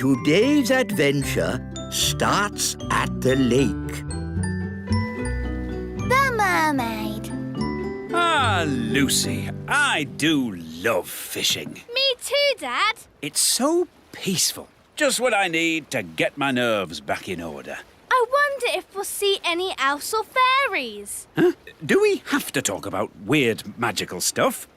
Today's adventure starts at the lake. The mermaid. Ah, Lucy, I do love fishing. Me too, Dad. It's so peaceful. Just what I need to get my nerves back in order. I wonder if we'll see any elves or fairies. Huh? Do we have to talk about weird magical stuff?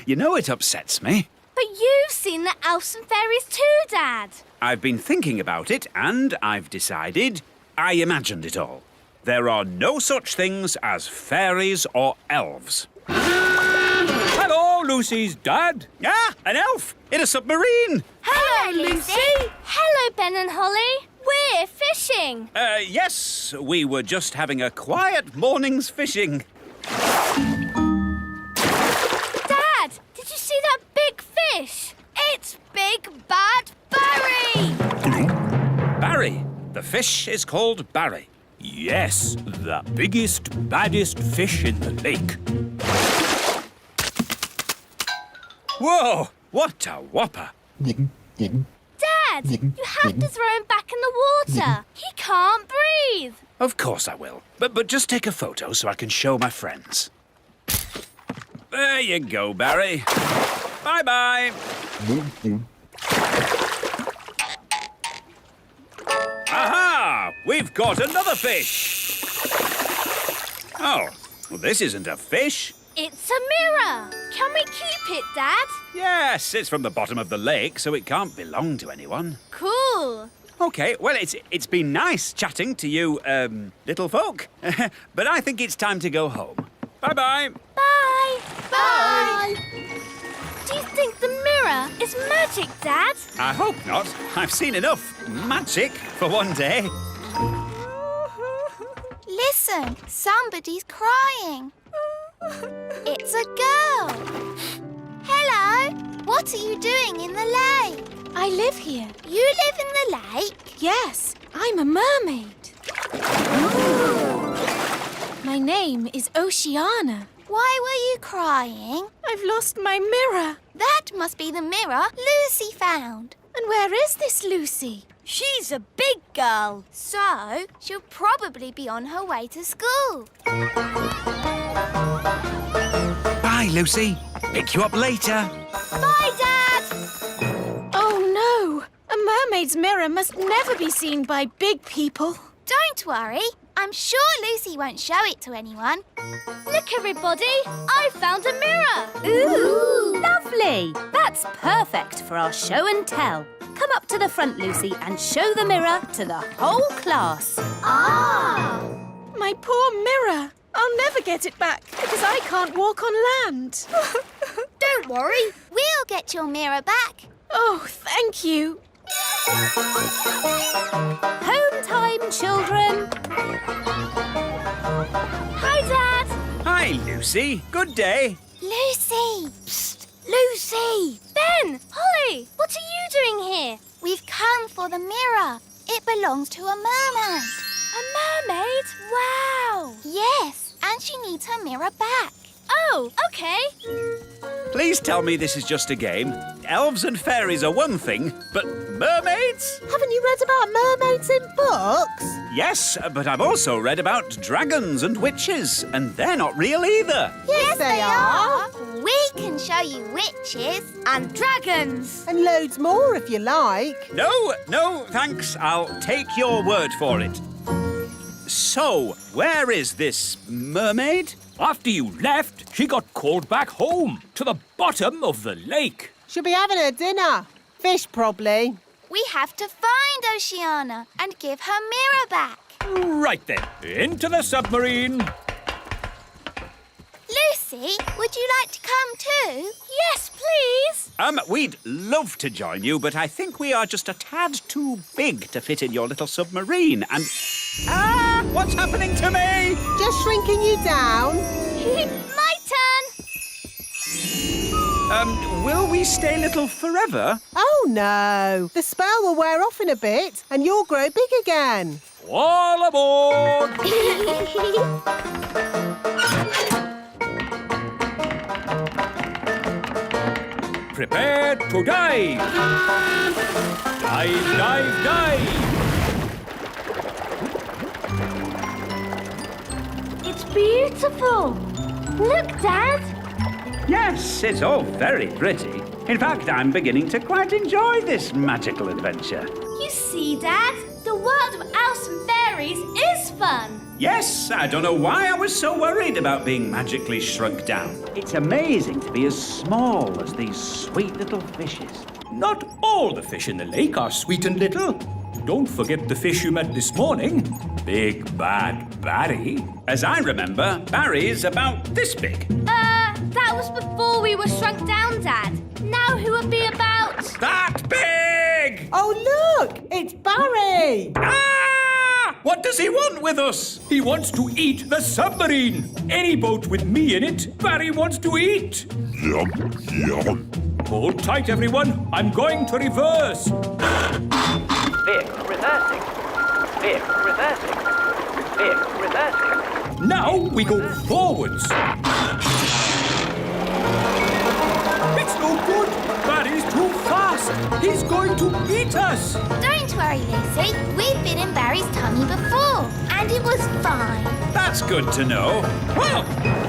You know it upsets me. But you've seen the elves and fairies too, Dad. I've been thinking about it and I've decided I imagined it all. There are no such things as fairies or elves. Hello, Lucy's dad. Ah, an elf in a submarine. Hello, Lucy. Hello, Ben and Holly. We're fishing. Yes, we were just having a quiet morning's fishing. Dad, did you see that big fish? It's Big Bad Barry. Barry. The fish is called Barry. Yes, the biggest, baddest fish in the lake. Whoa, what a whopper. Dad, you have to throw him back in the water. He can't breathe. Of course I will. But just take a photo so I can show my friends. There you go, Barry. Bye-bye. Aha! We've caught another fish. Oh, well, this isn't a fish. It's a mirror. Can we keep it, Dad? Yes, it's from the bottom of the lake, so it can't belong to anyone. Cool. OK, well, it's been nice chatting to you, little folk. But I think it's time to go home. Bye-bye. Bye. Bye. Do you think the mirror is magic, Dad? I hope not. I've seen enough magic for one day. Listen, somebody's crying. It's a girl. Hello. What are you doing in the lake? I live here. You live in the lake? Yes, I'm a mermaid. My name is Oceana. Why were you crying? I've lost my mirror. That must be the mirror Lucy found. And where is this Lucy? She's a big girl. So, she'll probably be on her way to school. Bye, Lucy. Pick you up later. Bye, Dad. Oh, no. A mermaid's mirror must never be seen by big people. Don't worry. I'm sure Lucy won't show it to anyone. Look, everybody. I found a mirror. Ooh, lovely. That's perfect for our show and tell. Come up to the front, Lucy, and show the mirror to the whole class. Ah! My poor mirror. I'll never get it back because I can't walk on land. Don't worry. We'll get your mirror back. Oh, thank you. Home time, children. Hi, Dad. Hi, Lucy. Good day. Lucy! Psst, Lucy. Ben, Holly, what are you doing here? We've come for the mirror. It belongs to a mermaid. A mermaid? Wow. Yes, and she needs her mirror back. Oh, OK. Please tell me this is just a game. Elves and fairies are one thing, but mermaids? Haven't you read about mermaids in books? Yes, but I've also read about dragons and witches, and they're not real either. Yes, they are. We can show you witches And dragons. And loads more if you like. No, thanks. I'll take your word for it. So, where is this mermaid? After you left, she got called back home to the bottom of the lake. She'll be having her dinner. Fish, probably. We have to find Oceana and give her mirror back. Right then, into the submarine. Lucy, would you like to come too? Yes, please. We'd love to join you, but I think we are just a tad too big to fit in your little submarine, and... Ah! What's happening to me? Just shrinking you down. My turn. Will we stay little forever? Oh, no. The spell will wear off in a bit and you'll grow big again. All aboard! Prepare to dive. Dive, dive, dive! It's beautiful. Look, Dad. Yes, it's all very pretty. In fact, I'm beginning to quite enjoy this magical adventure. You see, Dad, the world of elves and fairies is fun. Yes, I don't know why I was so worried about being magically shrunk down. It's amazing to be as small as these sweet little fishes. Not all the fish in the lake are sweet and little. Don't forget the fish you met this morning. Big Bad Barry. As I remember, Barry's about this big. That was before we were shrunk down, Dad. Now who would be about... That big! Oh, look! It's Barry! Ah! What does he want with us? He wants to eat the submarine. Any boat with me in it, Barry wants to eat. Yum, yum. Hold tight, everyone. I'm going to reverse. Vehicle reversing. Vehicle reversing. Vehicle reversing. Now we go forwards. It's no good. Barry's too fast. He's going to eat us. Don't worry, Lucy. We've been in Barry's tummy before, and it was fine. That's good to know. Well,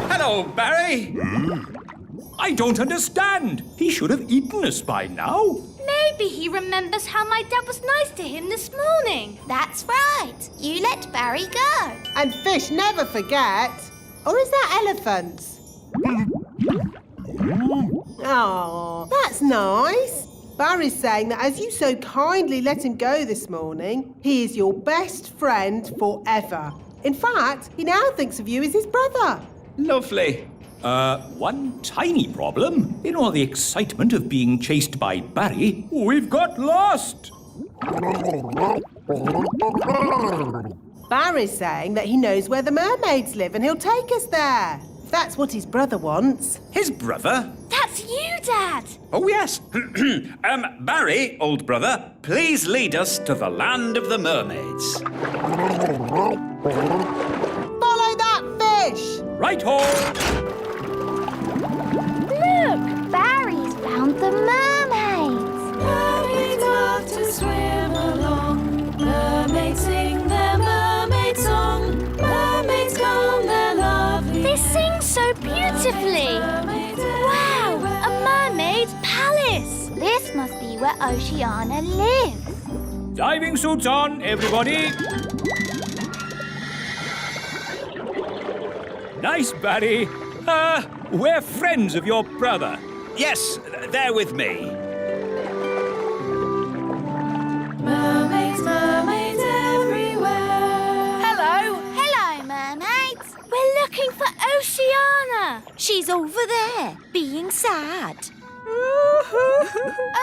hello, Barry. I don't understand. He should have eaten us by now. Maybe he remembers how my dad was nice to him this morning. That's right. You let Barry go. And fish never forget. Or is that elephants? Oh, that's nice. Barry's saying that as you so kindly let him go this morning, he is your best friend forever. In fact, he now thinks of you as his brother. Lovely. One tiny problem. In all the excitement of being chased by Barry, we've got lost. Barry's saying that he knows where the mermaids live and he'll take us there. If that's what his brother wants. His brother? That's you, Dad. Oh, yes. Barry, old brother, please lead us to the land of the mermaids. Follow that fish! Right-ho! Look, Barry's found the mermaids. Mermaids love to swim along. Mermaids sing their mermaid song. Mermaids come, they're lovely. They sing so beautifully. Wow, a mermaid's palace. This must be where Oceana lives. Diving suits on, everybody. Nice, Barry. We're friends of your brother. Yes, they're with me. Mermaids, mermaids everywhere. Hello. Hello, mermaids. We're looking for Oceana. She's over there, being sad.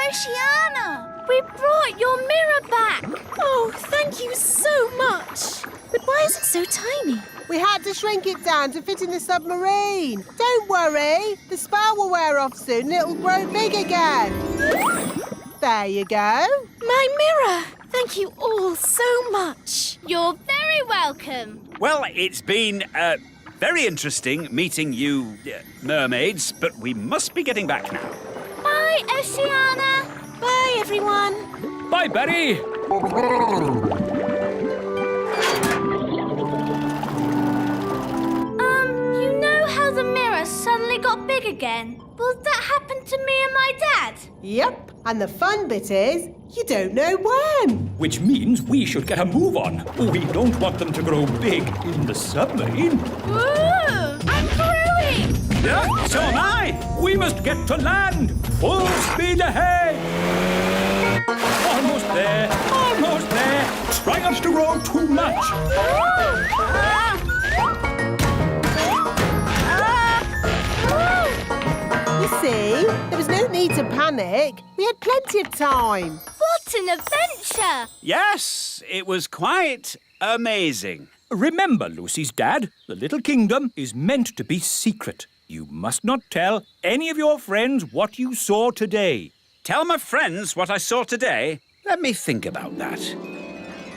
Oceana. We brought your mirror back. Oh, thank you so much. But why is it so tiny? We had to shrink it down to fit in the submarine. Don't worry, the spell will wear off soon and it'll grow big again. There you go. My mirror. Thank you all so much. You're very welcome. Well, it's been very interesting meeting you, mermaids, but we must be getting back now. Bye, Oceana. Bye, everyone. Bye, Barry. You know how the mirror suddenly got big again? Will that happen to me and my dad? Yep, and the fun bit is, you don't know when. Which means we should get a move on. We don't want them to grow big in the submarine. Ooh, I'm growing. Yeah, so am I. We must get to land. Full speed ahead. Almost there. Almost there. Try not to grow too much. You see, there was no need to panic. We had plenty of time. What an adventure. Yes, it was quite amazing. Remember, Lucy's dad, the little kingdom is meant to be secret. You must not tell any of your friends what you saw today. Tell my friends what I saw today? Let me think about that.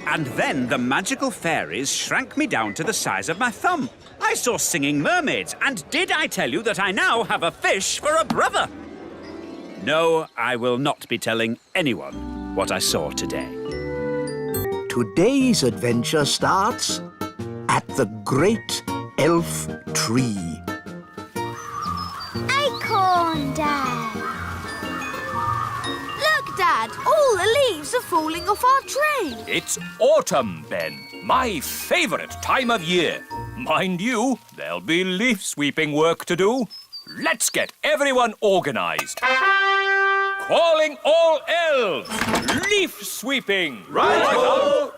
And then the magical fairies shrank me down to the size of my thumb. I saw singing mermaids, and did I tell you that I now have a fish for a brother? No, I will not be telling anyone. what I saw today. Today's adventure starts at the Great Elf Tree. Acorn Day. Look, Dad, all the leaves are falling off our tree. It's autumn, Ben. My favourite time of year. Mind you, there'll be leaf sweeping work to do. Let's get everyone organised. Calling all elves. Leaf sweeping. Right.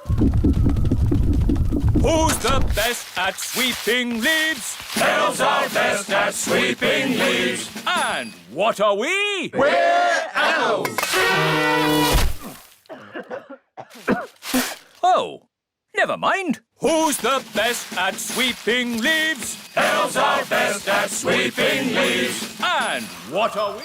Who's the best at sweeping leaves? Elves are best at sweeping leaves. And what are we? We're elves! Oh, never mind. Who's the best at sweeping leaves? Elves are best at sweeping leaves. And what are we?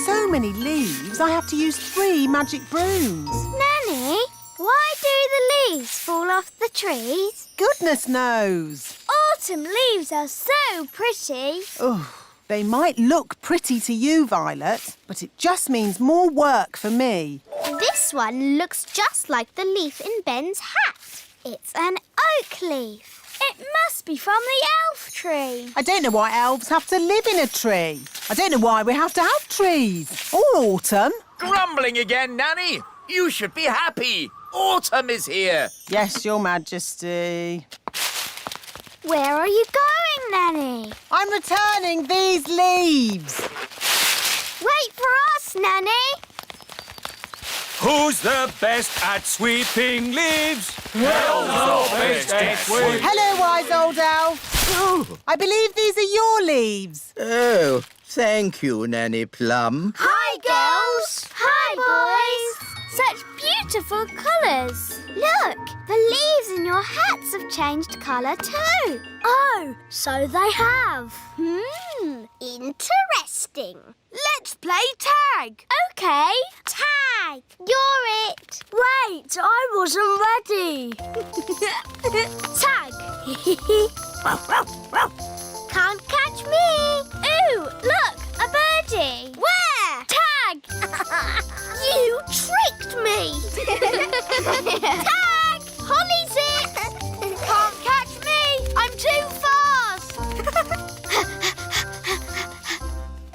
So many leaves, I have to use 3 magic brooms. Nanny, why do the leaves fall off the trees? Goodness knows. Autumn leaves are so pretty. Oh, they might look pretty to you, Violet, but it just means more work for me. This one looks just like the leaf in Ben's hat. It's an oak leaf. It must be from the elf tree. I don't know why elves have to live in a tree. I don't know why we have to have trees. Or autumn. Grumbling again, Nanny? You should be happy. Autumn is here. Yes, Your Majesty. Where are you going, Nanny? I'm returning these leaves. Wait for us, Nanny. Who's the best at sweeping leaves? Elves are best at sweeping. Hello, wise old elf. Oh, I believe these are your leaves. oh, thank you, Nanny Plum. Hi, girls. Hi, boys. Such beautiful colours. Look, the leaves in your hats have changed colour too. Oh, so they have. Interesting. Let's play tag. OK. Tag. You're it. Wait, I wasn't ready. Tag. Can't catch me. Ooh, look, a birdie. Where? Tag. You tricked me. Tag. Holly's it. Can't catch me. I'm too fast.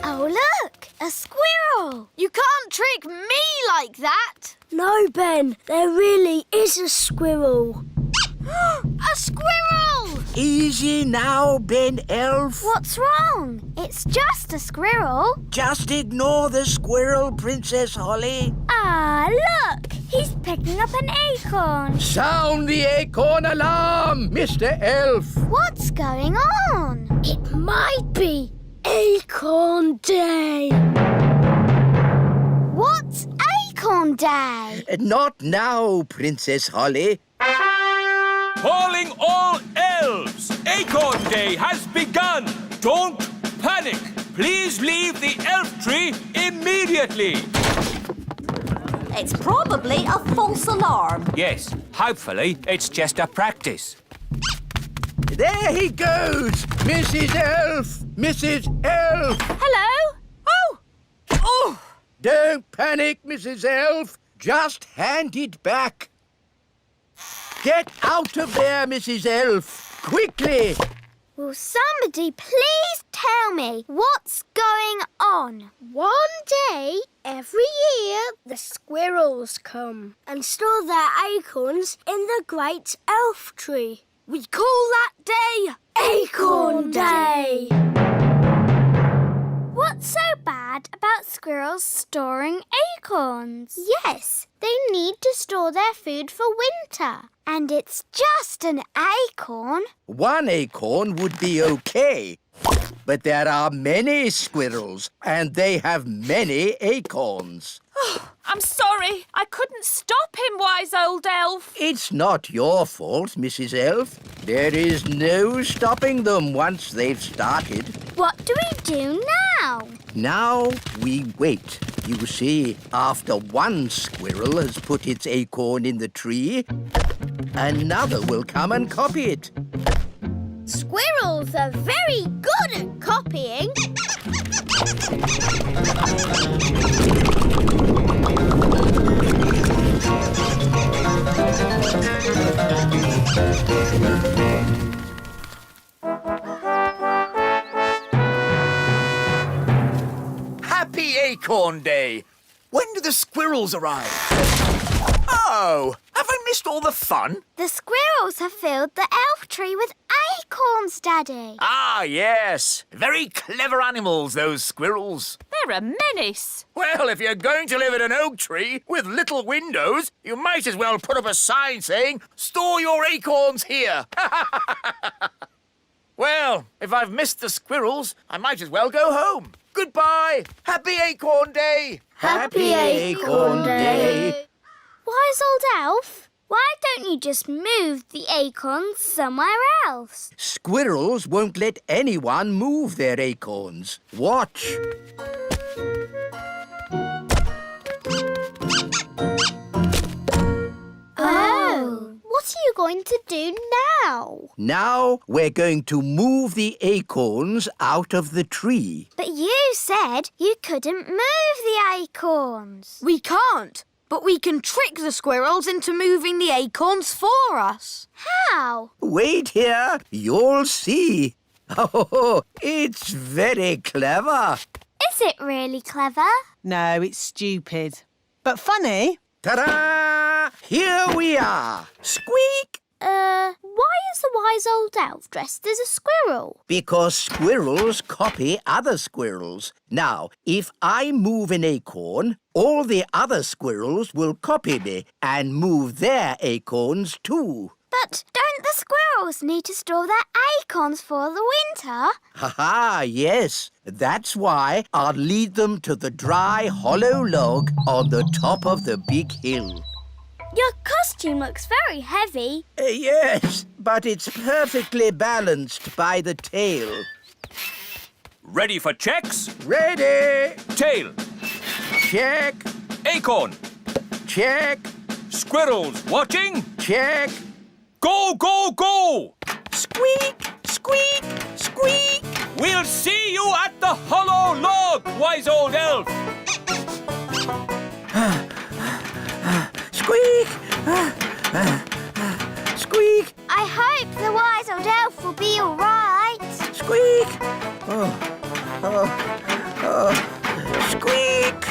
Oh, look, a squirrel. You can't trick me like that. No, Ben, there really is a squirrel. A squirrel! Easy now, Ben Elf. What's wrong? It's just a squirrel. Just ignore the squirrel, Princess Holly. Ah, look! He's picking up an acorn. Sound the acorn alarm, Mr. Elf. What's going on? It might be Acorn Day. What's Acorn Day? Not now, Princess Holly. Calling all elves. Acorn Day has begun. Don't panic. Please leave the elf tree immediately. It's probably a false alarm. Yes, hopefully it's just a practice. There he goes! Mrs. Elf! Mrs. Elf! Hello? Oh! Don't panic, Mrs. Elf. Just hand it back. Get out of there, Mrs. Elf. Quickly! Will somebody please tell me what's going on? One day, every year, the squirrels come and store their acorns in the great elf tree. We call that day Acorn Day. What's so bad about squirrels storing acorns? Yes, they need to store their food for winter. And it's just an acorn. One acorn would be okay. But there are many squirrels, and they have many acorns. I'm sorry. I couldn't stop him, wise old elf. It's not your fault, Mrs. Elf. There is no stopping them once they've started. What do we do now? Now we wait. You see, after one squirrel has put its acorn in the tree, another will come and copy it. Squirrels are very good at copying. Happy Acorn Day! When do the squirrels arrive? Oh, have I missed all the fun? The squirrels have filled the elf tree with acorns, Daddy. Ah, yes. Very clever animals, those squirrels. They're a menace. Well, if you're going to live in an oak tree with little windows, you might as well put up a sign saying, "Store your acorns here." Well, if I've missed the squirrels, I might as well go home. Goodbye. Happy Acorn Day. Happy Acorn Day. Wise old elf, why don't you just move the acorns somewhere else? Squirrels won't let anyone move their acorns. Watch. Oh. What are you going to do now? Now we're going to move the acorns out of the tree. But you said you couldn't move the acorns. We can't, but we can trick the squirrels into moving the acorns for us. How? Wait here, you'll see. Oh, it's very clever. Is it really clever? No, it's stupid. But funny. Ta-da! Here we are. Squeak! Why is the wise old elf dressed as a squirrel? Because squirrels copy other squirrels. Now, if I move an acorn, all the other squirrels will copy me and move their acorns too. But don't the squirrels need to store their acorns for the winter? Ha-ha, yes. That's why I'll lead them to the dry, hollow log on the top of the big hill. Your costume looks very heavy. Yes, but it's perfectly balanced by the tail. Ready for checks? Ready? Tail. Check, Acorn. check, Squirrels watching. check. Go, go, go! Squeak, squeak, squeak. We'll see you at the hollow log, wise old elf. Squeak! Squeak! I hope the wise old elf will be all right. Squeak! Squeak!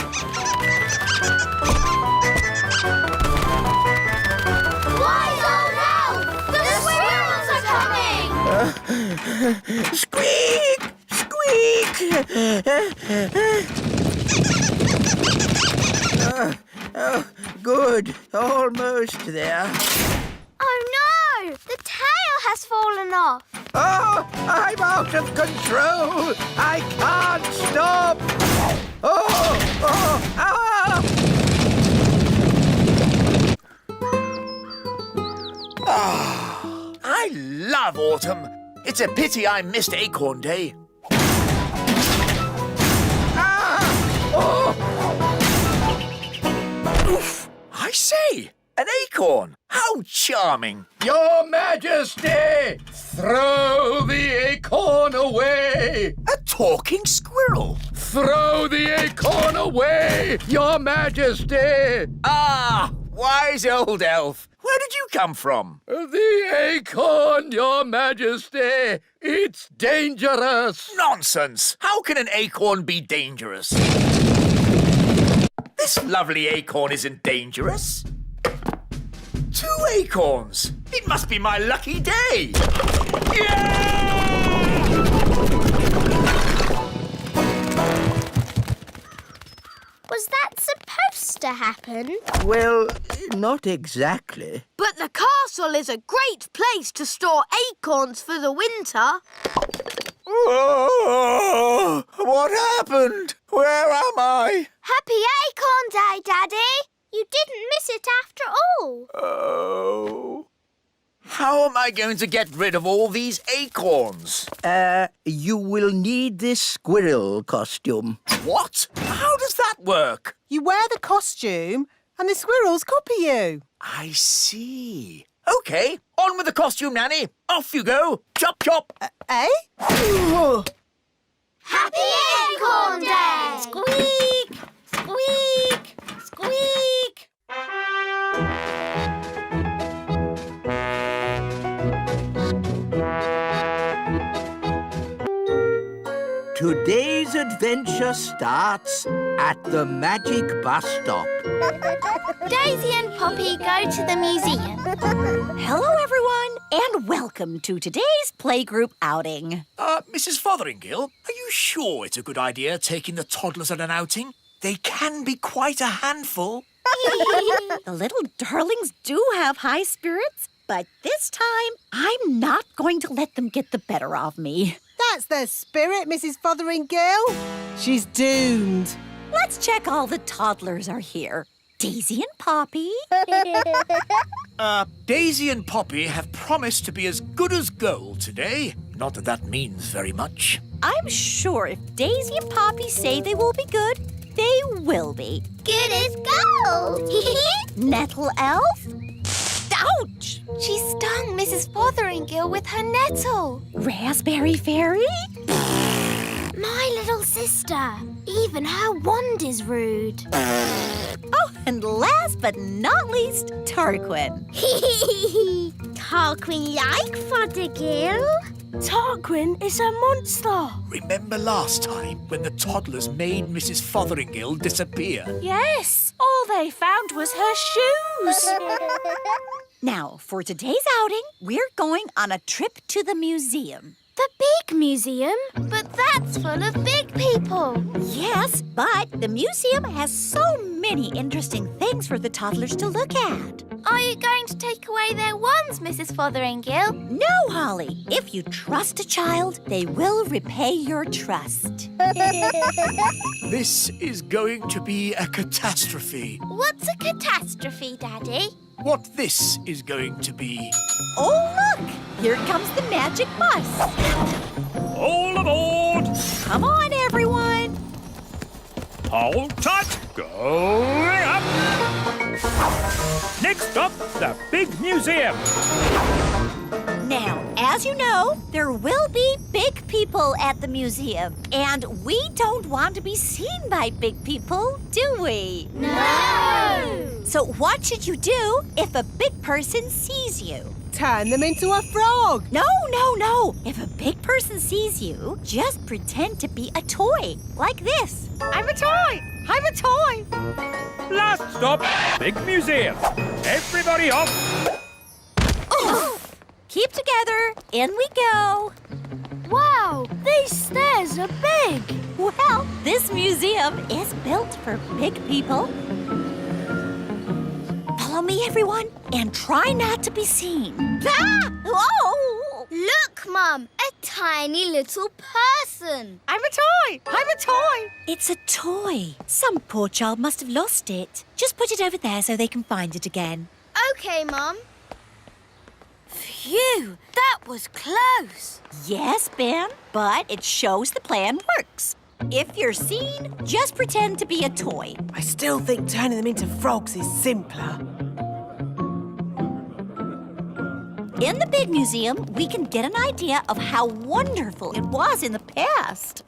Wise old elf! The squirrels are coming! Squeak! Squeak! Good. Almost there. Oh no! The tail has fallen off. Oh, I'm out of control. I can't stop. I love autumn. It's a pity I missed Acorn Day. Oof! I say, an acorn. How charming. Your Majesty, throw the acorn away. A talking squirrel. Throw the acorn away, Your Majesty. Ah, wise old elf. Where did you come from? The acorn, Your Majesty. It's dangerous. Nonsense. How can an acorn be dangerous? This lovely acorn isn't dangerous. 2 acorns. It must be my lucky day. Was that supposed to happen? Well, not exactly. But the castle is a great place to store acorns for the winter. Oh, what happened? Where am I? Happy Acorn Day, Daddy! You didn't miss it after all. Oh. How am I going to get rid of all these acorns? You will need this squirrel costume. What? How does that work? You wear the costume and the squirrels copy you. I see. OK, on with the costume, Nanny. Off you go. Chop, chop. Eh? Happy Acorn Day! Squeak! Squeak! Squeak! Today's adventure starts at the magic bus stop. Daisy and Poppy go to the museum. Hello, everyone, and welcome to today's playgroup outing. Mrs. Fotheringill, are you sure it's a good idea taking the toddlers on an outing? They can be quite a handful. The little darlings do have high spirits, but this time I'm not going to let them get the better of me. That's their spirit, Mrs. Fotheringill. She's doomed. Let's check all the toddlers are here. Daisy and Poppy. Daisy and Poppy have promised to be as good as gold today. Not that that means very much. I'm sure if Daisy and Poppy say they will be good, they will be. Good as gold! Nettle Elf? Ouch! She stung Mrs. Fotheringill with her nettle. Raspberry Fairy? My little sister. Even her wand is rude. Oh, and last but not least, Tarquin. Tarquin like Fothergill. Tarquin is a monster. Remember last time when the toddlers made Mrs. Fotheringill disappear? Yes, all they found was her shoes. Now, for today's outing, we're going on a trip to the museum. The big museum? But that's full of big people. Yes, but the museum has so many interesting things for the toddlers to look at. Are you going to take away their wands, Mrs. Fotheringill? No, Holly. If you trust a child, they will repay your trust. This is going to be a catastrophe. What's a catastrophe, Daddy? What this is going to be. Oh, look! Here comes the magic bus. All aboard! Come on, everyone. Hold tight! Going up! Next stop, the big museum. Now, as you know, there will be big people at the museum. And we don't want to be seen by big people, do we? No! So what should you do if a big person sees you? Turn them into a frog. No, no, no. If a big person sees you, just pretend to be a toy, like this. I'm a toy. I'm a toy. Last stop, big museum. Everybody off. Oh. Keep together. In we go. Wow, these stairs are big. Well, this museum is built for big people. Follow me, everyone, and try not to be seen. Ah! Oh! Look, Mum, a tiny little person. I'm a toy! I'm a toy! It's a toy. Some poor child must have lost it. Just put it over there so they can find it again. Okay, Mum. Phew, that was close. Yes, Ben, but it shows the plan works. If you're seen, just pretend to be a toy. I still think turning them into frogs is simpler. In the big museum, we can get an idea of how wonderful it was in the past.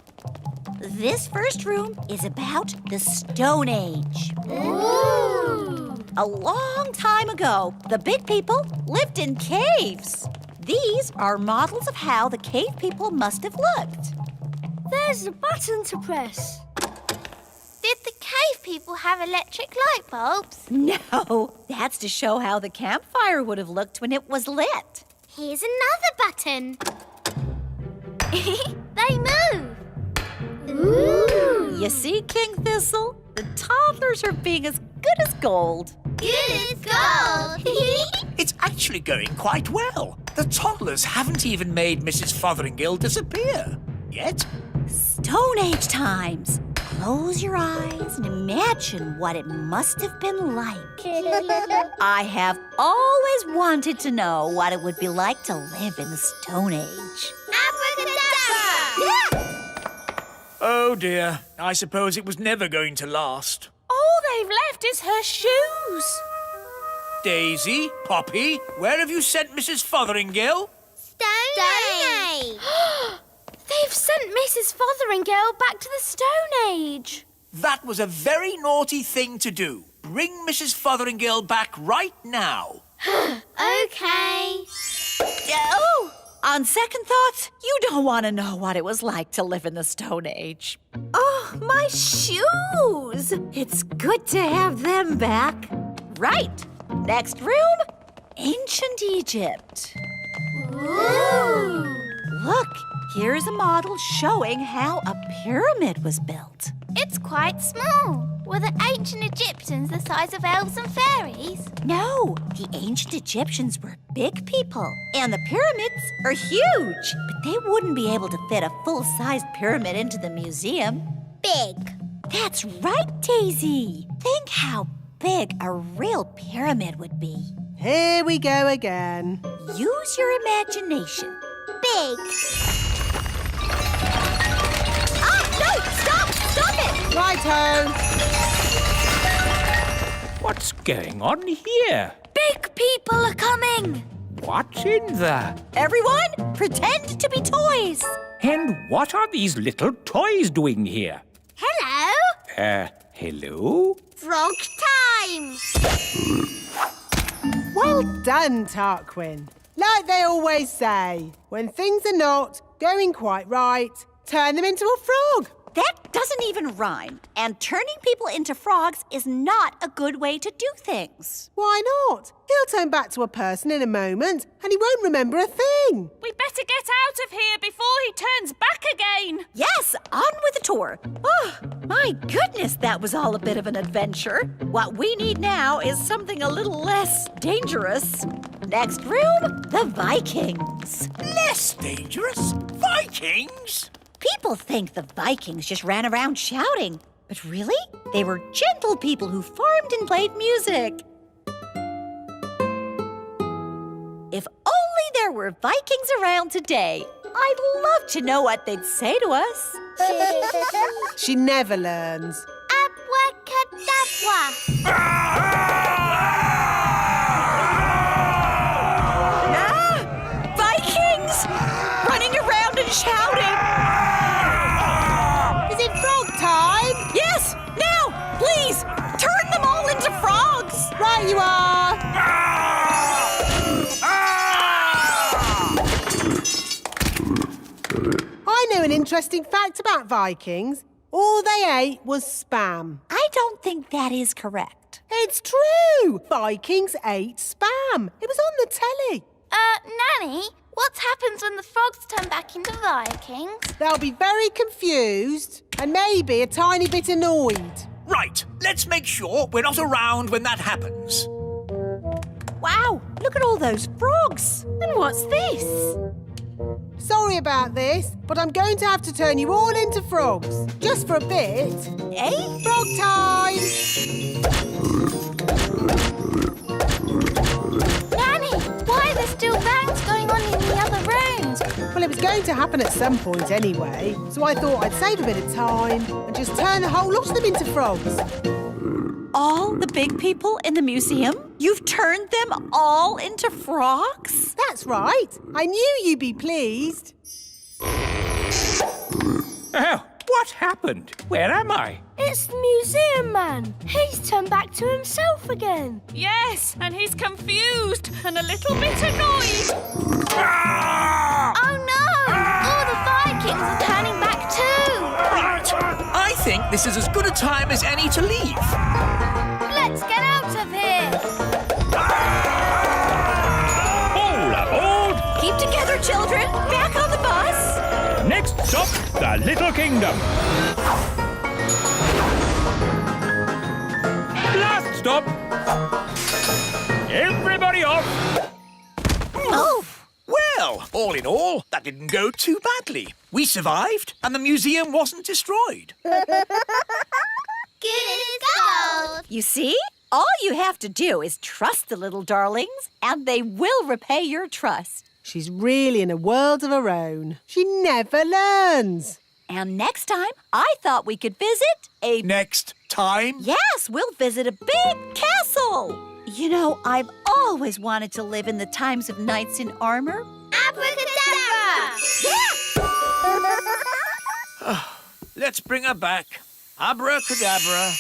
This first room is about the Stone Age. Ooh. A long time ago, the big people lived in caves. These are models of how the cave people must have looked. There's a button to press. Did the cave people have electric light bulbs? No, that's to show how the campfire would have looked when it was lit. Here's another button. They move. Ooh. You see, King Thistle? The toddlers are being as good as gold. Good as gold. It's actually going quite well. The toddlers haven't even made Mrs. Fotheringill disappear yet. Stone Age times. Close your eyes and imagine what it must have been like. I have always wanted to know what it would be like to live in the Stone Age. Abracadabra! Oh dear, I suppose it was never going to last. All they've left is her shoes. Daisy, Poppy, where have you sent Mrs. Fotheringill? Stone Age. They've sent Mrs. Fotheringale back to the Stone Age. That was a very naughty thing to do. Bring Mrs. Fotheringale back right now. Okay. Oh, on second thoughts, you don't want to know what it was like to live in the Stone Age. Oh, my shoes! It's good to have them back. Right. Next room, Ancient Egypt. Ooh. Look, here's a model showing how a pyramid was built. It's quite small. Were the ancient Egyptians the size of elves and fairies? No, the ancient Egyptians were big people, and the pyramids are huge. But they wouldn't be able to fit a full-sized pyramid into the museum. Big. That's right, Daisy. Think how big a real pyramid would be. Here we go again. Use your imagination. Big. No! Stop! Stop it! Righto. What's going on here? Big people are coming. What's in the... Everyone, pretend to be toys. And what are these little toys doing here? Hello. Hello? Frog time. Well done, Tarquin. Like they always say, when things are not going quite right, turn them into a frog. That doesn't even rhyme. And turning people into frogs is not a good way to do things. Why not? He'll turn back to a person in a moment and he won't remember a thing. We better get out of here before he turns back again. Yes, on with the tour. Oh, my goodness, that was all a bit of an adventure. What we need now is something a little less dangerous. Next room, the Vikings. Less dangerous? Vikings? People think the Vikings just ran around shouting. But really, they were gentle people who farmed and played music. If only there were Vikings around today. I'd love to know what they'd say to us. She never learns. Abracadabra. Vikings! Running around and shouting. Is it frog time? Yes, now, please, turn them all into frogs. Right you are. I know an interesting fact about Vikings. All they ate was spam. I don't think that is correct. It's true. Vikings ate spam. It was on the telly. Nanny, what happens when the frogs turn back into Vikings? They'll be very confused and maybe a tiny bit annoyed. Right, let's make sure we're not around when that happens. Wow, look at all those frogs. And what's this? Sorry about this, but I'm going to have to turn you all into frogs. Just for a bit. Eh? Frog time! Nanny, why are there still bangs going on in the other rooms? Well, it was going to happen at some point anyway, so I thought I'd save a bit of time and just turn the whole lot of them into frogs. All the big people in the museum? You've turned them all into frogs? That's right. I knew you'd be pleased. Oh, what happened? Where am I? It's the museum man. He's turned back to himself again. Yes, and he's confused and a little bit annoyed. Oh no! All the Vikings are turning back too! Right, I think this is as good a time as any to leave. Let's get out of here! All aboard! Keep together, children. Back on the bus. Next stop, the Little Kingdom. Last stop. Everybody off. Oh, Well, all in all, that didn't go too badly. We survived, and the museum wasn't destroyed. Good as gold! you see? All you have to do is trust the little darlings, and they will repay your trust. She's really in a world of her own. She never learns. And next time, I thought we could visit a... Next time? Yes, we'll visit a big castle. You know, I've always wanted to live in the times of knights in armor. Abracadabra! Yeah! Let's bring her back. Abracadabra.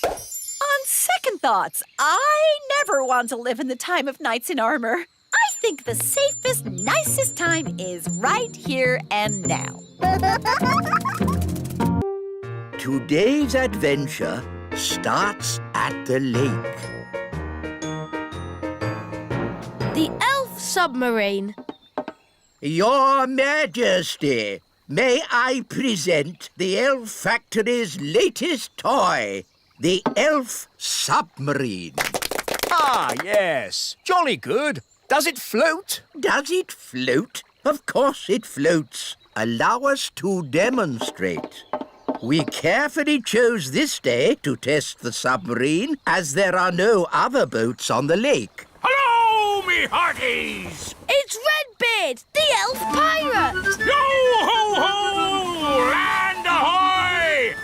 On second thoughts, I never want to live in the time of knights in armor. I think the safest, nicest time is right here and now. Today's adventure starts at the lake. The elf submarine. Your Majesty, may I present the Elf Factory's latest toy, the Elf Submarine. Ah, yes. Jolly good. Does it float? Does it float? Of course it floats. Allow us to demonstrate. We carefully chose this day to test the submarine, as there are no other boats on the lake. Hello, me hearties! It's Redbeard, the elf pirate. Yo-ho-ho! Land ahoy!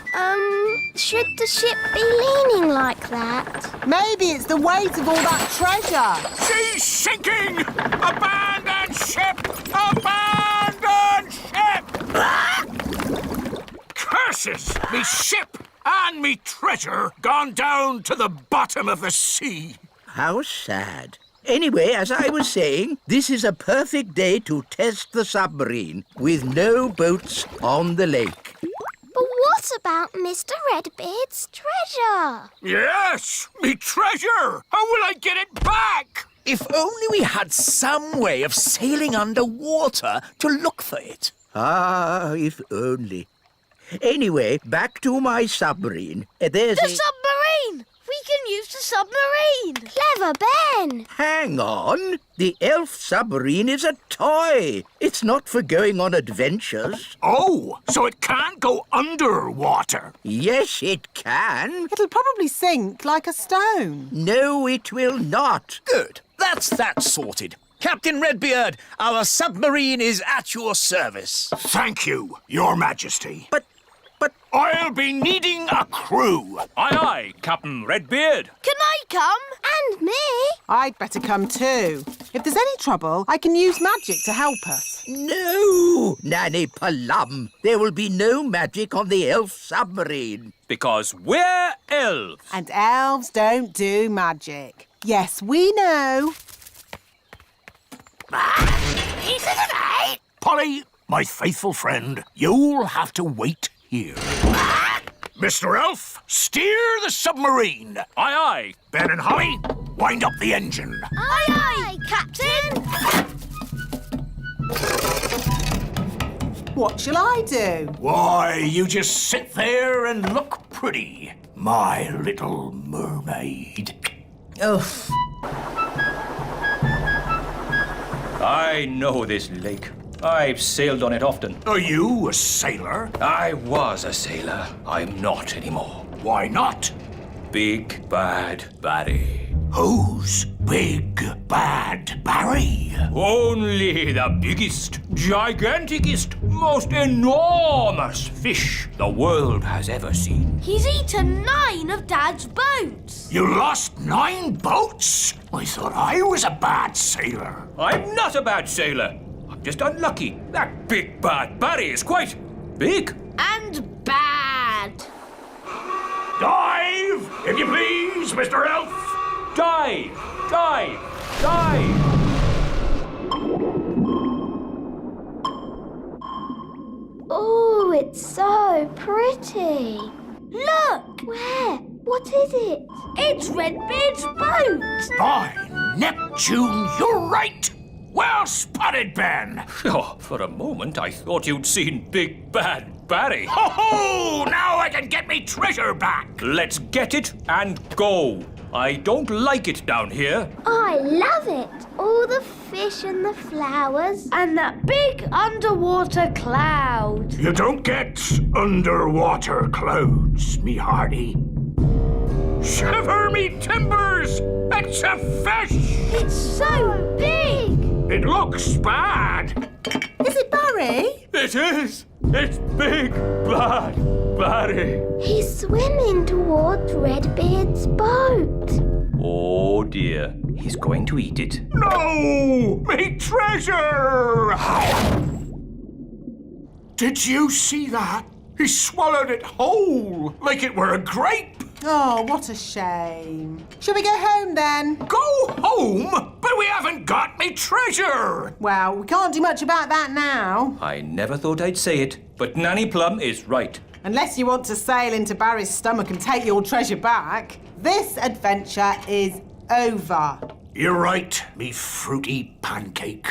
Should the ship be leaning like that? Maybe it's the weight of all that treasure. She's sinking! Abandon ship! Abandon ship! Curses! Me ship and me treasure gone down to the bottom of the sea. How sad. Anyway, as I was saying, this is a perfect day to test the submarine with no boats on the lake. But what about Mr. Redbeard's treasure? Yes, me treasure! How will I get it back? If only we had some way of sailing underwater to look for it. Ah, if only. Anyway, back to my submarine. There's The submarine! We can use the submarine. Clever Ben. Hang on. The elf submarine is a toy. It's not for going on adventures. Oh, so it can't go underwater. Yes, it can. It'll probably sink like a stone. No, it will not. Good. That's that sorted. Captain Redbeard, our submarine is at your service. Thank you, Your Majesty. But I'll be needing a crew. Aye, aye, Captain Redbeard. Can I come? And me. I'd better come too. If there's any trouble, I can use magic to help us. no, Nanny Plum. There will be no magic on the elf submarine. Because we're elves. And elves don't do magic. Yes, we know. Polly, my faithful friend, you'll have to wait here. Mr. Elf, steer the submarine. Aye, aye. Ben and Holly, wind up the engine. Aye, aye, Captain. What shall I do? Why, you just sit there and look pretty, my little mermaid. Ugh. I know this lake. I've sailed on it often. Are you a sailor? I was a sailor. I'm not anymore. Why not? Big Bad Barry. Who's Big Bad Barry? Only the biggest, giganticest, most enormous fish the world has ever seen. He's eaten 9 of Dad's boats. You lost 9 boats? I thought I was a bad sailor. I'm not a bad sailor. I'm just unlucky. That Big Bad Barry is quite big. And bad. Dive, if you please, Mr. Elf. Dive, dive, dive. Oh, it's so pretty. Look! Where? What is it? It's Redbeard's boat. By Neptune, you're right. Well spotted, Ben. Oh, for a moment, I thought you'd seen Big Bad Barry. Ho ho! Now I can get me treasure back. Let's get it and go. I don't like it down here. I love it. All the fish and the flowers. And that big underwater cloud. You don't get underwater clouds, me hearty. Shiver me timbers! It's a fish! It's so big. It looks bad. Is it Barry? It is. It's Big Bad Barry. He's swimming towards Redbeard's boat. Oh dear, he's going to eat it. No! Me treasure! Did you see that? He swallowed it whole, like it were a grape. Oh, what a shame. Shall we go home then? Go home? But we haven't got me treasure. Well, we can't do much about that now. I never thought I'd say it, but Nanny Plum is right. Unless you want to sail into Barry's stomach and take your treasure back, this adventure is over. You're right, me fruity pancake.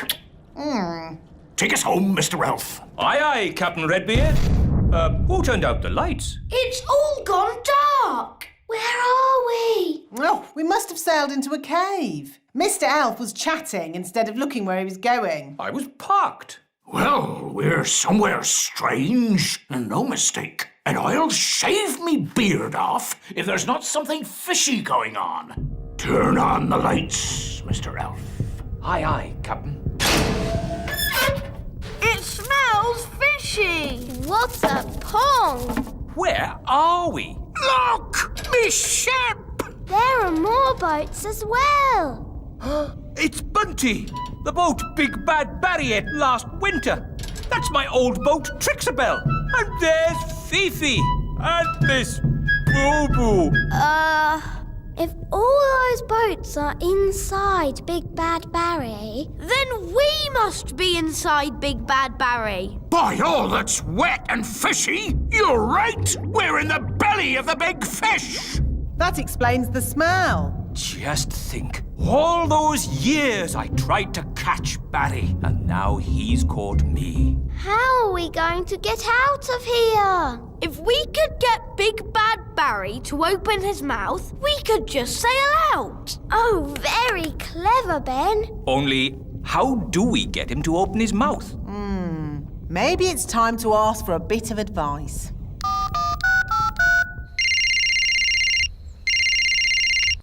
Take us home, Mr. Elf. Aye, aye, Captain Redbeard. Who turned out the lights? It's all gone dark. Where are we? Oh, we must have sailed into a cave. Mr. Elf was chatting instead of looking where he was going. I was parked. Well, we're somewhere strange, and no mistake. And I'll shave me beard off if there's not something fishy going on. Turn on the lights, Mr. Elf. Aye, aye, Captain. It smells fishy. What a pong. Where are we? Look! Me ship! There are more boats as well. It's Bunty, the boat Big Bad Barry ate last winter. That's my old boat, Trixabel. And there's Fifi. And Miss Boo-Boo. If all those boats are inside Big Bad Barry, Then we must be inside Big Bad Barry. By all that's wet and fishy, you're right! We're in the belly of the big fish! That explains the smell. Just think, all those years I tried to catch Barry, and now he's caught me. how are we going to get out of here? If we could get Big Bad Barry to open his mouth, we could just sail out. Oh, very clever, Ben. Only, how do we get him to open his mouth? Maybe it's time to ask for a bit of advice.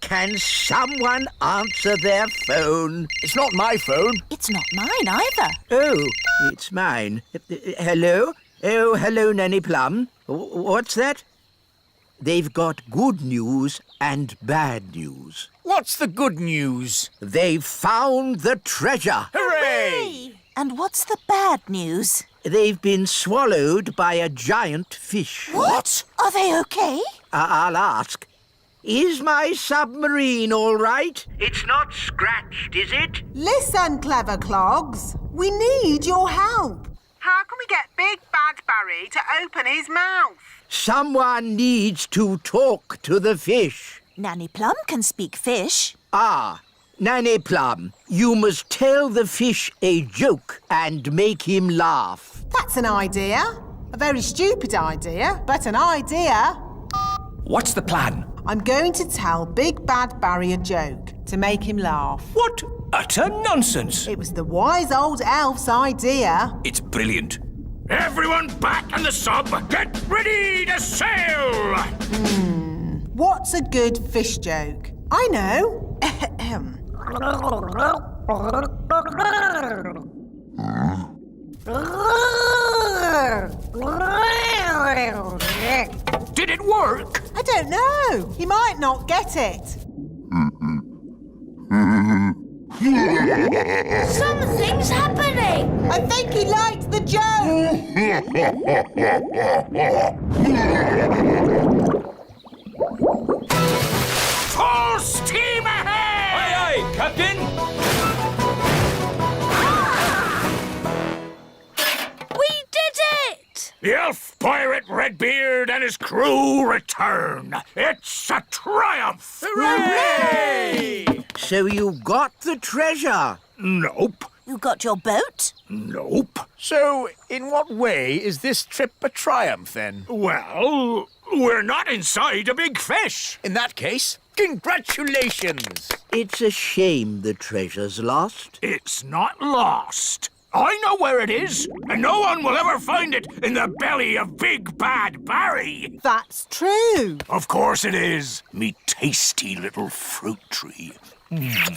Can someone answer their phone? It's not my phone. It's not mine either. Oh, it's mine. Hello? Oh, hello, Nanny Plum. What's that? They've got good news and bad news. What's the good news? They've found the treasure. Hooray! And what's the bad news? They've been swallowed by a giant fish. What? Are they okay? I'll ask. Is my submarine all right? It's not scratched, is it? Listen, clever clogs. We need your help. How can we get Big Bad Barry to open his mouth? Someone needs to talk to the fish. Nanny Plum can speak fish. Ah, Nanny Plum, you must tell the fish a joke and make him laugh. That's an idea. A very stupid idea, but an idea. What's the plan? I'm going to tell Big Bad Barry a joke to make him laugh. What utter nonsense! It was the wise old elf's idea. It's brilliant. Everyone back in the sub! Get ready to sail! What's a good fish joke? I know. Did it work? I don't know. He might not get it. Something's happening. I think he liked the joke. Full steam ahead! Aye, aye, Captain! We did it! The elf pirate Redbeard and his crew return. It's a triumph! Hooray! So you got the treasure? Nope. You got your boat? Nope. So, in what way is this trip a triumph, then? Well, we're not inside a big fish. In that case, congratulations! It's a shame the treasure's lost. It's not lost. I know where it is, and no one will ever find it in the belly of Big Bad Barry. That's true. Of course it is, me tasty little fruit tree. Nanny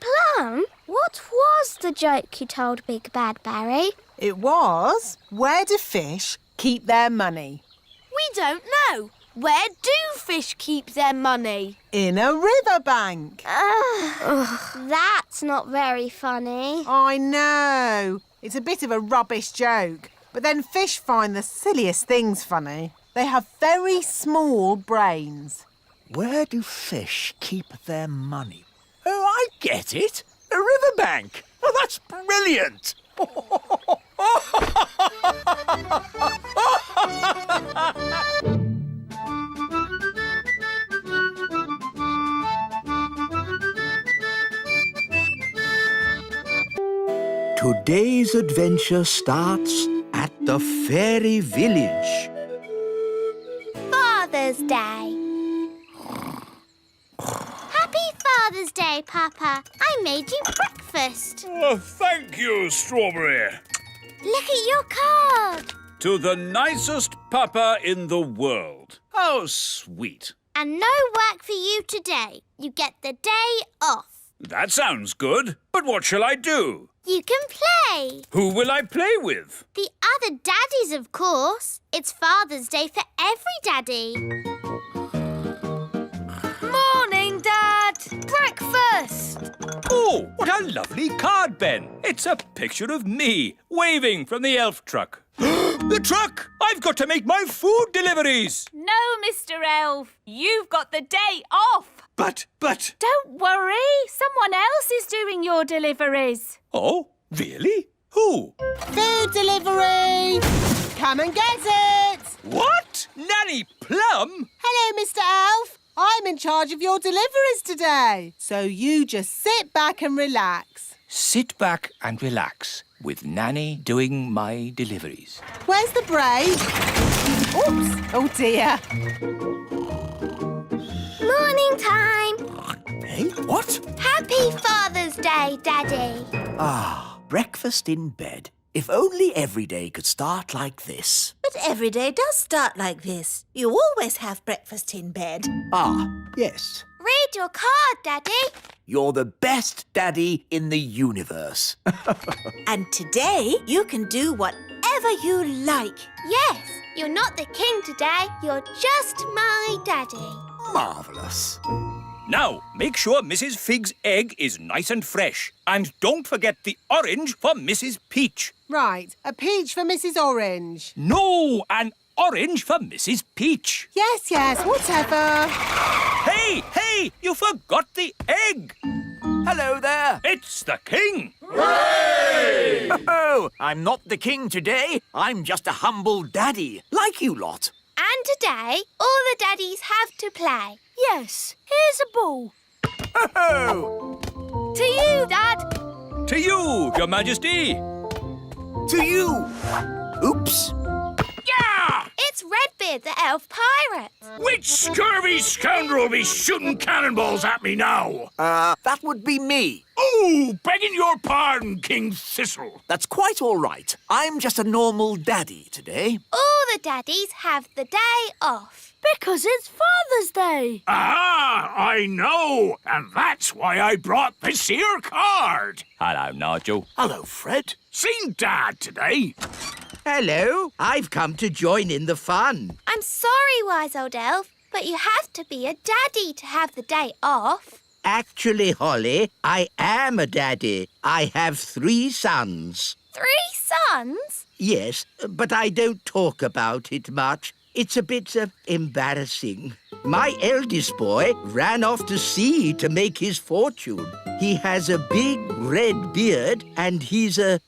Plum, what was the joke you told Big Bad Barry? It was, where do fish keep their money? We don't know. Where do fish keep their money? In a riverbank. That's not very funny. I know. It's a bit of a rubbish joke, But then fish find the silliest things funny. They have very small brains. Where do fish keep their money? Oh, I get it. A riverbank. Oh, that's brilliant. Today's adventure starts at the fairy village. Father's Day. Happy Father's Day, Papa. I made you breakfast. Oh, thank you, Strawberry. Look at your card. To the nicest papa in the world. How sweet. And no work for you today. You get the day off. That sounds good. But what shall I do? You can play. Who will I play with? The other daddies, of course. It's Father's Day for every daddy. Morning, Dad. Breakfast. Oh, what a lovely card, Ben. It's a picture of me waving from the elf truck. The truck! I've got to make my food deliveries. No, Mr. Elf. You've got the day off. But... Don't worry. Someone else is doing your deliveries. Oh, really? Who? Food delivery! Come and get it! What? Nanny Plum? Hello, Mr. Elf. I'm in charge of your deliveries today. So you just sit back and relax. Sit back and relax with Nanny doing my deliveries. Where's the break? Oops! Oh dear. Morning time. Hey, what? Happy Father's Day, Daddy. Ah, breakfast in bed. If only every day could start like this. But every day does start like this. You always have breakfast in bed. Ah, yes. Read your card, Daddy. You're the best daddy in the universe. And today you can do whatever you like. Yes, you're not the king today. You're just my daddy. Marvellous. Now, make sure Mrs. Fig's egg is nice and fresh. And don't forget the orange for Mrs. Peach. Right, a peach for Mrs. Orange. No, an orange for Mrs. Peach. Yes, whatever. Hey, you forgot the egg. Hello there. It's the king. Hooray! Oh, I'm not the king today. I'm just a humble daddy, like you lot. And today, all the daddies have to play. Yes, here's a ball. Oh, To you, Dad. To you, Your Majesty. to you. Oops. Yeah! It's Redbeard, the elf pirate. Which scurvy scoundrel will be shooting cannonballs at me now? That would be me. Oh, begging your pardon, King Thistle. That's quite all right. I'm just a normal daddy today. All the daddies have the day off. Because it's Father's Day. Ah, I know. And that's why I brought this here card. Hello, Nigel. Hello, Fred. Seen Dad today. Hello, I've come to join in the fun. I'm sorry, wise old elf, but you have to be a daddy to have the day off. Actually, Holly, I am a daddy. I have 3 sons. 3 sons? Yes, but I don't talk about it much. It's a bit embarrassing. My eldest boy ran off to sea to make his fortune. He has a big red beard and he's a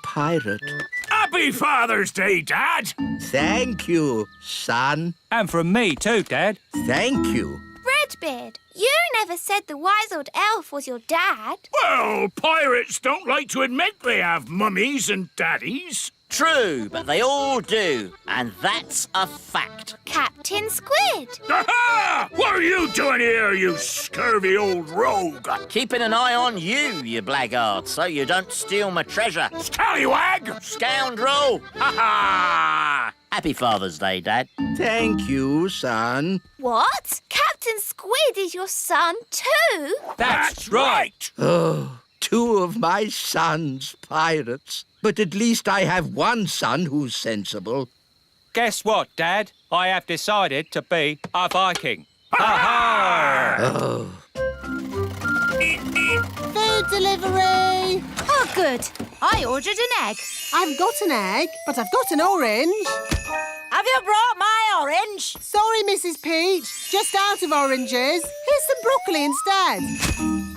pirate. Happy Father's Day, Dad. Thank you, son. And from me too, Dad. Thank you. Redbeard, you never said the wise old elf was your dad. Well, pirates don't like to admit they have mummies and daddies. True, but they all do. And that's a fact. Captain Squid. Aha! What are you doing here, you scurvy old rogue? Keeping an eye on you, you blackguard, so you don't steal my treasure. Scallywag! Scoundrel! Ha ha! Happy Father's Day, Dad. Thank you, son. What? Captain Squid is your son too? That's right. Oh, 2 of my sons pirates. But at least I have one son who's sensible. Guess what, Dad? I have decided to be a Viking. Ha ha! Oh, Food Food delivery! Oh, good. I ordered an egg. I haven't got an egg, but I've got an orange. Have you brought my orange? Sorry, Mrs. Peach. Just out of oranges. Here's some broccoli instead.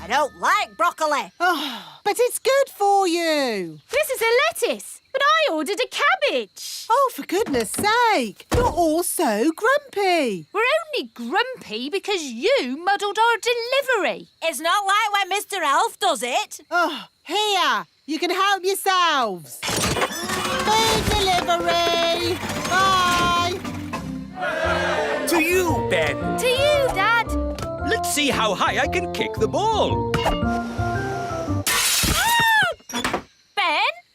I don't like broccoli. Oh, but it's good for you. This is a lettuce, but I ordered a cabbage. Oh, for goodness sake. You're all so grumpy. We're only grumpy because you muddled our delivery. It's not like when Mr. Elf does it. Oh, here. You can help yourselves. Food delivery. Bye. To you, Ben. To you, Dad. Let's see how high I can kick the ball. Ben?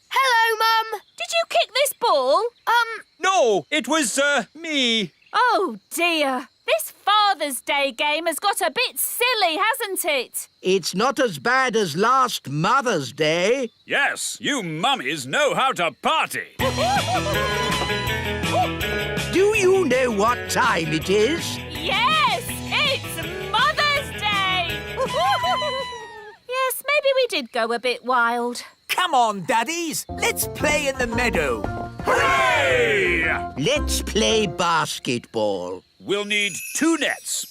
Hello, Mum. Did you kick this ball? No, it was, me. Oh, dear. This Father's Day game has got a bit silly, hasn't it? It's not as bad as last Mother's Day. Yes, you mummies know how to party. Do you know what time it is? Yes, it's Mother's Day. Yes, maybe we did go a bit wild. Come on, daddies. Let's play in the meadow. Hooray! Let's play basketball. We'll need 2 nets.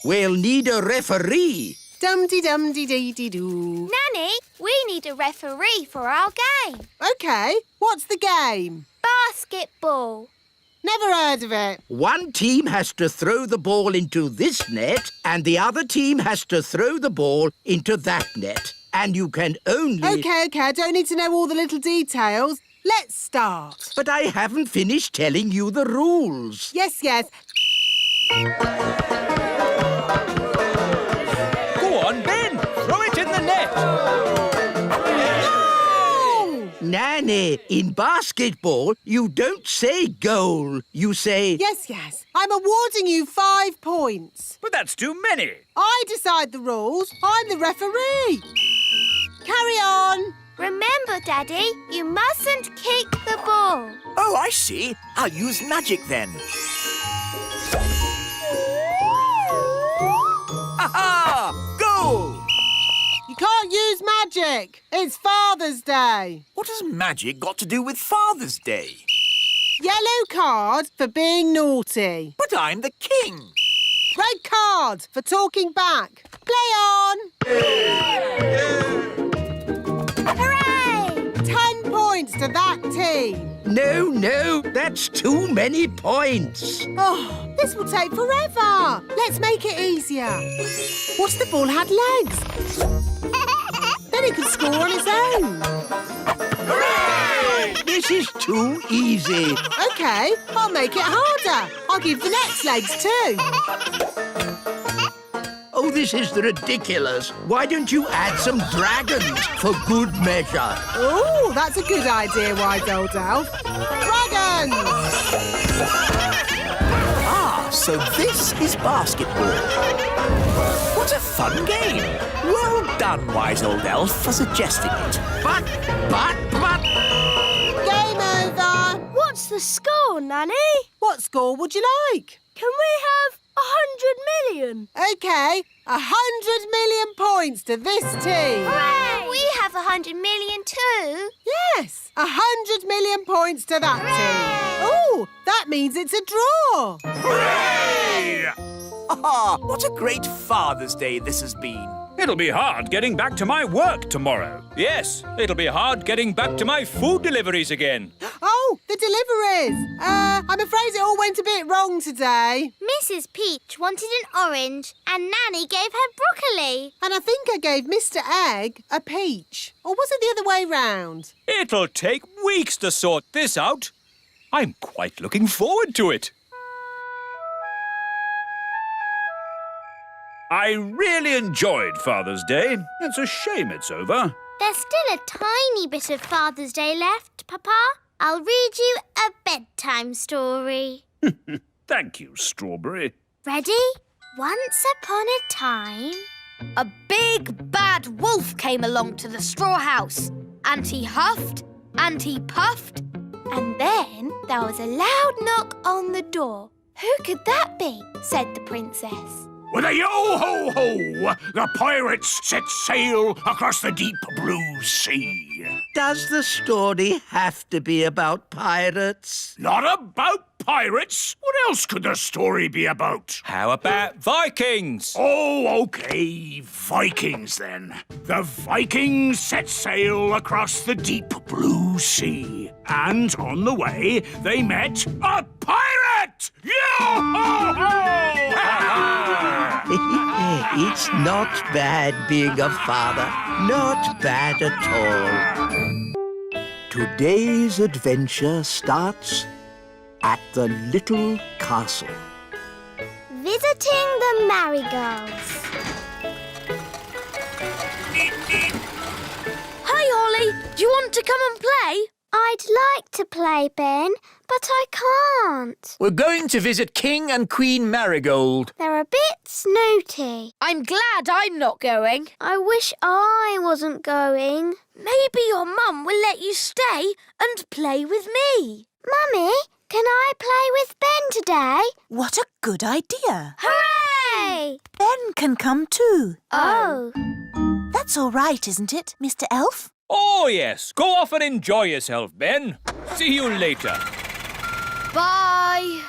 We'll need a referee. Dum-de-dum-de-dee-dee-doo. Nanny, we need a referee for our game. OK, what's the game? Basketball. Never heard of it. One team has to throw the ball into this net and the other team has to throw the ball into that net. And you can only... OK, I don't need to know all the little details. Let's start. But I haven't finished telling you the rules. Yes. Go on, Ben. Throw it in the net. No! Nanny, in basketball, you don't say goal. You say... Yes. I'm awarding you 5 points. But that's too many. I decide the rules. I'm the referee. Carry on. Remember, Daddy, you mustn't kick the ball. Oh, I see. I'll use magic then. Aha! Goal! You can't use magic. It's Father's Day. What has magic got to do with Father's Day? Yellow card for being naughty. But I'm the king. Red card for talking back. Play on. Hooray! 10 points to that team. No, that's too many points. Oh, this will take forever. Let's make it easier. What if the ball had legs? Then he could score on his own. Hooray! This is too easy. OK, I'll make it harder. I'll give the nets legs too. Oh, this is ridiculous. Why don't you add some dragons for good measure? Oh, that's a good idea, Wise Old Elf. Dragons! Ah, so this is basketball. What a fun game. Well done, Wise Old Elf, for suggesting it. But... Game over. What's the score, Nanny? What score would you like? Can we have 100 million? OK, 100 million points to this team. Hooray! We have 100 million too. Yes, 100 million points to that team. Oh, that means it's a draw. Hooray! Ah, what a great Father's Day this has been. It'll be hard getting back to my work tomorrow. Yes, it'll be hard getting back to my food deliveries again. Oh, the deliveries. I'm afraid it all went a bit wrong today. Mrs. Peach wanted an orange and Nanny gave her broccoli. And I think I gave Mr. Egg a peach. Or was it the other way round? It'll take weeks to sort this out. I'm quite looking forward to it. I really enjoyed Father's Day. It's a shame it's over. There's still a tiny bit of Father's Day left, Papa. I'll read you a bedtime story. Thank you, Strawberry. Ready? Once upon a time... A big bad wolf came along to the straw house, and he huffed and he puffed, And then there was a loud knock on the door. Who could that be? Said the princess. With a yo-ho-ho, the pirates set sail across the deep blue sea. Does the story have to be about pirates? Not about pirates. What else could the story be about? How about Vikings? Oh, okay, Vikings then. The Vikings set sail across the deep blue sea. And on the way, they met a pirate! Yo-ho-ho! It's not bad being a father. Not bad at all. Today's adventure starts at the little castle. Visiting the Marigolds. Hi, Holly. Do you want to come and play? I'd like to play, Ben, but I can't. We're going to visit King and Queen Marigold. They're a bit snooty. I'm glad I'm not going. I wish I wasn't going. Maybe your mum will let you stay and play with me. Mummy, can I play with Ben today? What a good idea. Hooray! Ben can come too. Oh. That's all right, isn't it, Mr. Elf? Oh, yes. Go off and enjoy yourself, Ben. See you later. Bye.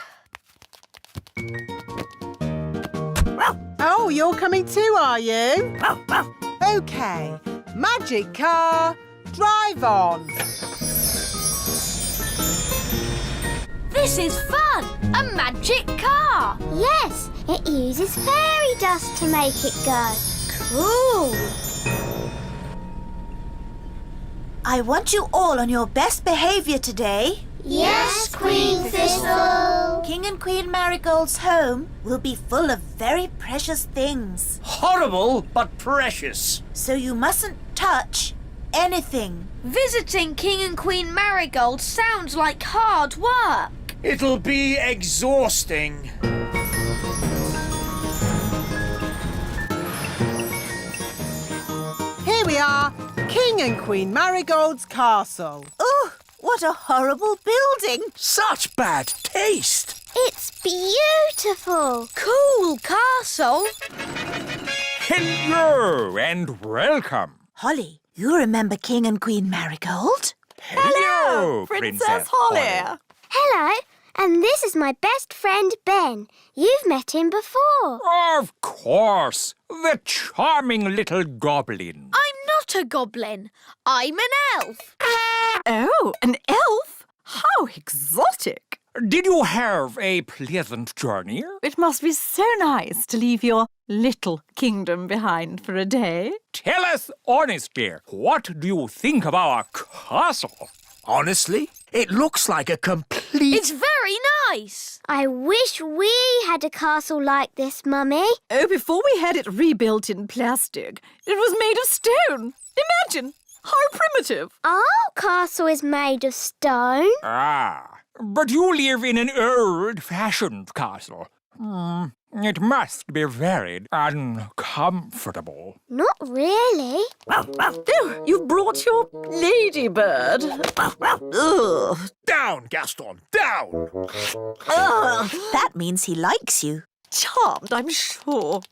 Oh, you're coming too, are you? OK. Magic car, drive on. This is fun. A magic car. Yes, it uses fairy dust to make it go. Cool. I want you all on your best behaviour today. Yes, Queen Thistle. King and Queen Marigold's home will be full of very precious things. Horrible, but precious. So you mustn't touch anything. Visiting King and Queen Marigold sounds like hard work. It'll be exhausting. Here we are, King and Queen Marigold's castle. Oh, what a horrible building. Such bad taste. It's beautiful. Cool castle. Hello and welcome. Holly, you remember King and Queen Marigold? Hello, Princess Holly. Hello, and this is my best friend Ben. You've met him before. Of course. The charming little goblin. I'm not a goblin. I'm an elf. Oh, an elf? How exotic. Did you have a pleasant journey? It must be so nice to leave your little kingdom behind for a day. Tell us honestly, what do you think of our castle? Honestly, it looks like a complete... It's very nice. I wish we had a castle like this, Mummy. Oh, before we had it rebuilt in plastic, it was made of stone. Imagine, how primitive. Our castle is made of stone. Ah, but you live in an old-fashioned castle. It must be very uncomfortable. Not really. Oh, you've brought your ladybird. Ugh. Down, Gaston, down! Ugh, that means he likes you. Charmed, I'm sure.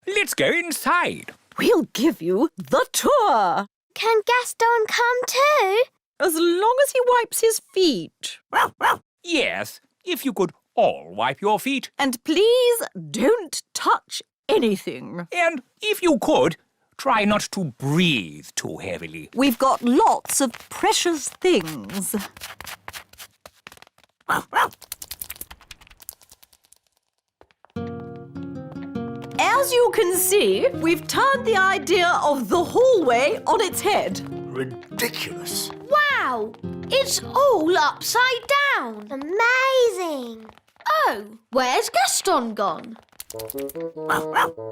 Let's go inside. We'll give you the tour. Can Gaston come too? As long as he wipes his feet. Yes, if you could all wipe your feet. And please don't touch anything. And if you could, try not to breathe too heavily. We've got lots of precious things. As you can see, we've turned the idea of the hallway on its head. Ridiculous. Wow, it's all upside down. Amazing. Oh, where's Gaston gone?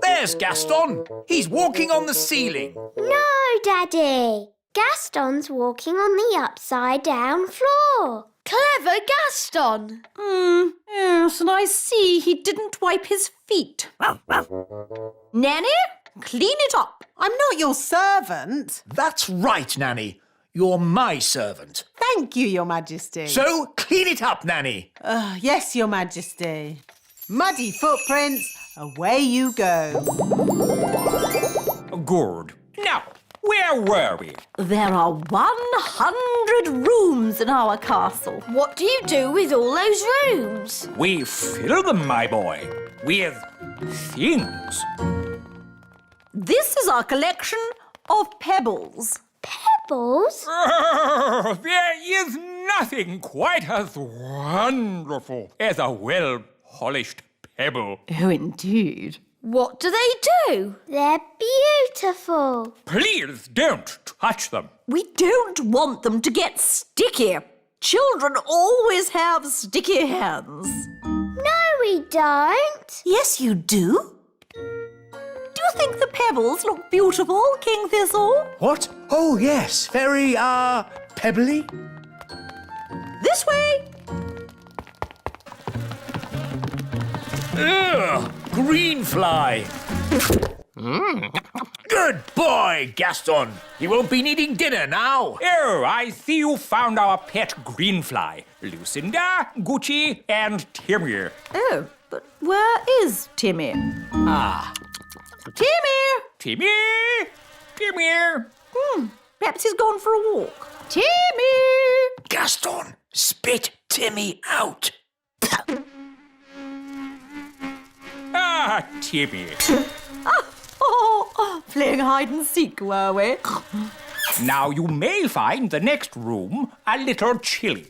There's Gaston. He's walking on the ceiling. No, Daddy. Gaston's walking on the upside-down floor. Clever Gaston. Yes, and I see he didn't wipe his feet. Nanny, clean it up. I'm not your servant. That's right, Nanny. You're my servant. Thank you, Your Majesty. So, clean it up, Nanny. Yes, Your Majesty. Muddy footprints, Away you go. Good. Now, where were we? There are 100 rooms in our castle. What do you do with all those rooms? We fill them, my boy, with things. This is our collection of pebbles. Pebbles? There is nothing quite as wonderful as a well-polished pebble. Oh, indeed. What do they do? They're beautiful. Please don't touch them. We don't want them to get sticky. Children always have sticky hands. No, we don't. Yes, you do. Do you think the pebbles look beautiful, King Thistle? What? Oh, yes. Very, pebbly. This way. Ugh, green fly. Good boy, Gaston. You won't be needing dinner now. Oh, I see you found our pet greenfly. Lucinda, Gucci, and Timmy. Oh, but where is Timmy? Timmy! Timmy! Timmy! Perhaps he's gone for a walk. Timmy! Gaston, spit Timmy out. Ah, Timmy. Playing hide and seek, were we? Now you may find the next room a little chilly.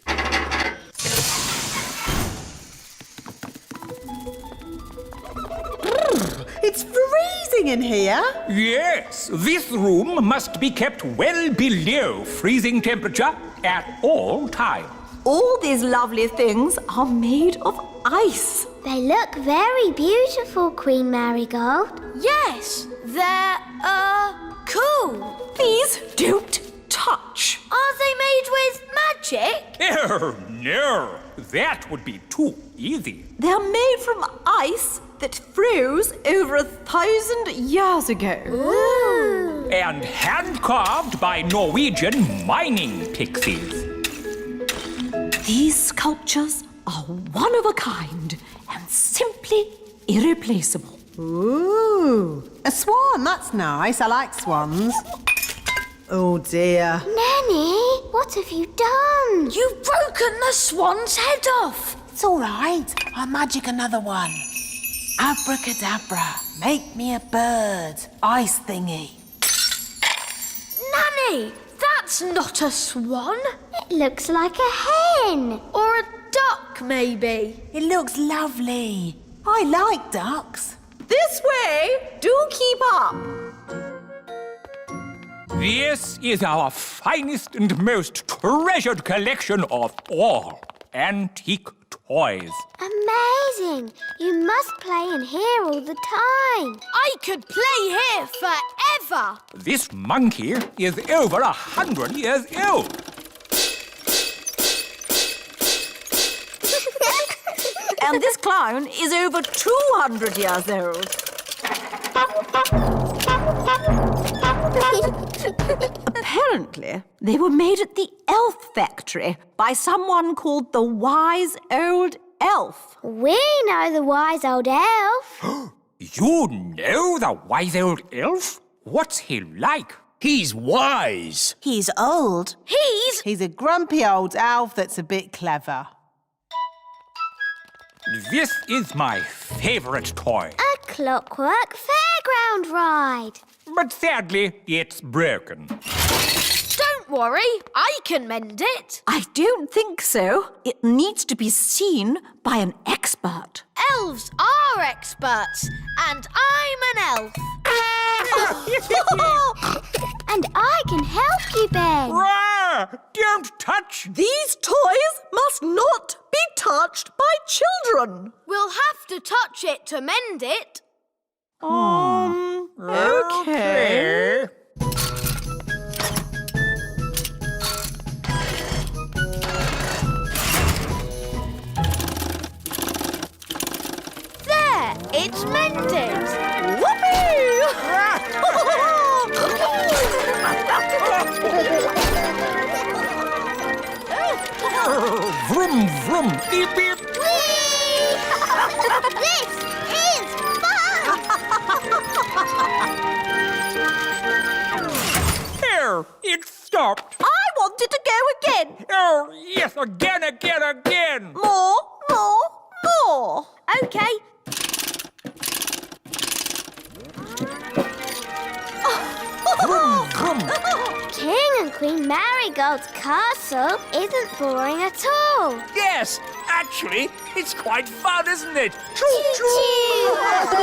It's freezing in here. Yes, this room must be kept well below freezing temperature at all times. All these lovely things are made of ice. They look very beautiful, Queen Marigold. Yes, they're, cool. Please don't touch. Are they made with magic? Oh, no, that would be too easy. They're made from ice that froze over 1,000 years ago. Ooh. And hand-carved by Norwegian mining pixies. These sculptures are one of a kind and simply irreplaceable. Ooh, a swan, that's nice. I like swans. Oh dear. Nanny, what have you done? You've broken the swan's head off. It's all right. I'll magic another one. Abracadabra, make me a bird. Ice thingy. Nanny, that's not a swan. It looks like a hen. Or a duck, maybe. It looks lovely. I like ducks. This way! Do keep up! This is our finest and most treasured collection of all antique toys. Amazing. You must play in here all the time. I could play here forever. This monkey is over 100 years old. And this clown is over 200 years old. Apparently, they were made at the elf factory by someone called the Wise Old Elf. We know the wise old elf. You know the wise old elf? What's he like? He's wise. He's old. He's a grumpy old elf that's a bit clever. This is my favorite toy. A clockwork fairground ride. But sadly, it's broken. Don't worry, I can mend it. I don't think so. It needs to be seen by an expert. Elves are experts, and I'm an elf. And I can help you, Ben. Rah! Don't touch! These toys must not be touched by children. We'll have to touch it to mend it. Okay. There, it's mended. Vroom, vroom, beep, beep. This is fun! it to go again? Oh, yes, again. More. OK. King and Queen Marigold's castle isn't boring at all. Yes, actually, it's quite fun, isn't it? Choo-choo!